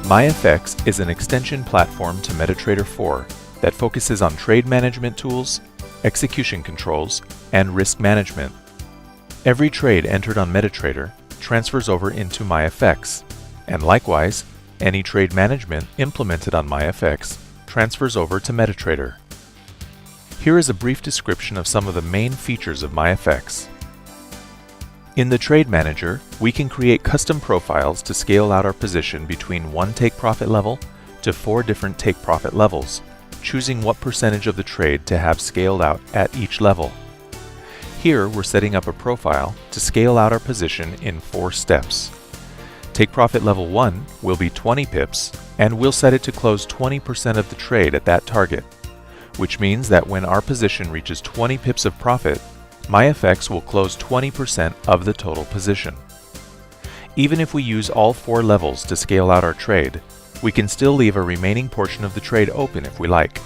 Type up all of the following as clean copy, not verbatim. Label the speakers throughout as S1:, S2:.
S1: MYFX is an extension platform to MetaTrader 4 that focuses on trade management tools, execution controls, and risk management. Every trade entered on MetaTrader transfers over into MYFX, and likewise, any trade management implemented on MYFX transfers over to MetaTrader. Here is a brief description of some of the main features of MYFX. In the Trade Manager, we can create custom profiles to scale out our position between one take-profit level to 4 different take-profit levels, choosing what percentage of the trade to have scaled out at each level. Here, we're setting up a profile to scale out our position in 4 steps. Take-profit level 1 will be 20 pips, and we'll set it to close 20% of the trade at that target, which means that when our position reaches 20 pips of profit, MYFX will close 20% of the total position. Even if we use all 4 levels to scale out our trade, we can still leave a remaining portion of the trade open if we like.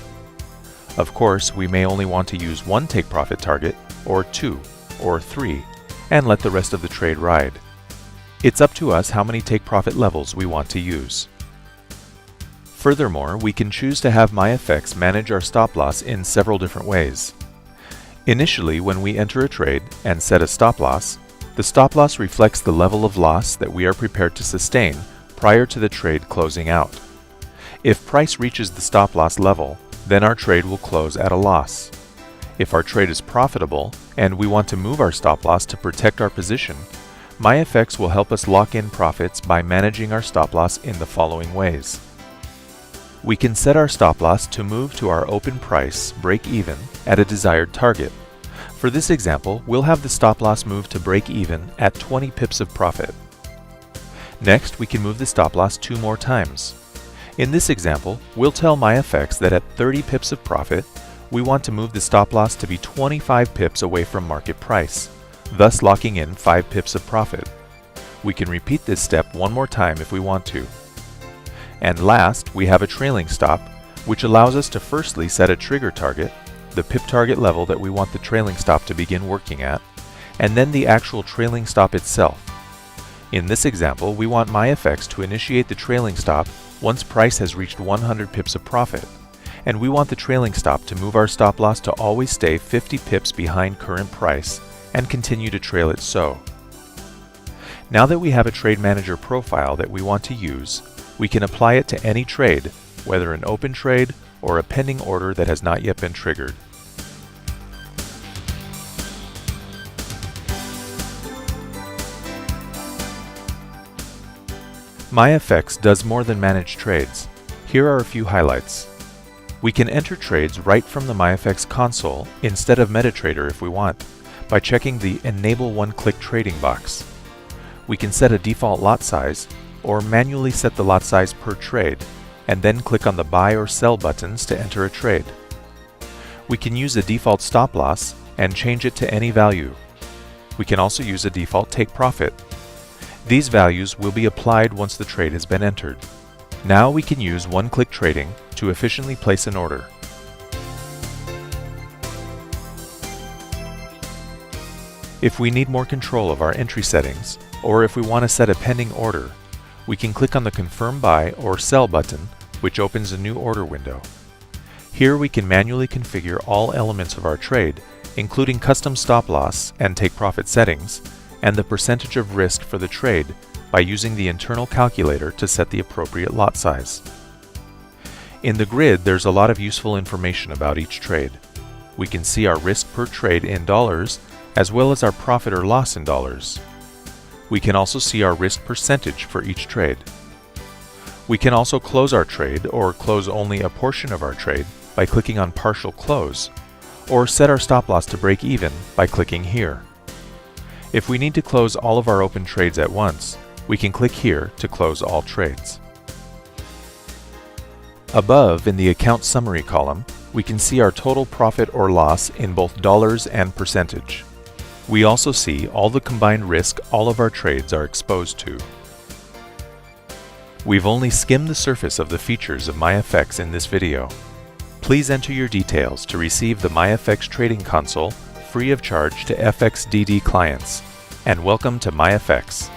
S1: Of course, we may only want to use 1 take-profit target, or 2, or 3, and let the rest of the trade ride. It's up to us how many take-profit levels we want to use. Furthermore, we can choose to have MYFX manage our stop-loss in several different ways. Initially, when we enter a trade and set a stop-loss, the stop-loss reflects the level of loss that we are prepared to sustain prior to the trade closing out. If price reaches the stop-loss level, then our trade will close at a loss. If our trade is profitable and we want to move our stop-loss to protect our position, MYFX will help us lock in profits by managing our stop-loss in the following ways. We can set our stop-loss to move to our open price break-even at a desired target. For this example, we'll have the stop-loss move to break-even at 20 pips of profit. Next, we can move the stop-loss 2 more times. In this example, we'll tell MYFX that at 30 pips of profit, we want to move the stop-loss to be 25 pips away from market price, thus locking in 5 pips of profit. We can repeat this step 1 more time if we want to. And last, we have a trailing stop, which allows us to firstly set a trigger target, the pip target level that we want the trailing stop to begin working at, and then the actual trailing stop itself. In this example, we want MYFX to initiate the trailing stop once price has reached 100 pips of profit, and we want the trailing stop to move our stop loss to always stay 50 pips behind current price and continue to trail it so. Now that we have a Trade Manager profile that we want to use, we can apply it to any trade, whether an open trade or a pending order that has not yet been triggered. MYFX does more than manage trades. Here are a few highlights. We can enter trades right from the MYFX console instead of MetaTrader if we want, by checking the Enable One-Click Trading box. We can set a default lot size, or manually set the lot size per trade, and then click on the Buy or Sell buttons to enter a trade. We can use a default stop loss and change it to any value. We can also use a default take profit. These values will be applied once the trade has been entered. Now we can use one-click trading to efficiently place an order. If we need more control of our entry settings, or if we want to set a pending order, we can click on the Confirm Buy or Sell button, which opens a new order window. Here we can manually configure all elements of our trade, including custom stop loss and take profit settings, and the percentage of risk for the trade by using the internal calculator to set the appropriate lot size. In the grid, there's a lot of useful information about each trade. We can see our risk per trade in dollars, as well as our profit or loss in dollars. We can also see our risk percentage for each trade. We can also close our trade or close only a portion of our trade by clicking on Partial Close, or set our stop loss to break even by clicking here. If we need to close all of our open trades at once, we can click here to close all trades. Above, in the Account Summary column, we can see our total profit or loss in both dollars and percentage. We also see all the combined risk all of our trades are exposed to. We've only skimmed the surface of the features of MYFX in this video. Please enter your details to receive the MYFX Trading Console free of charge to FXDD clients. And welcome to MYFX.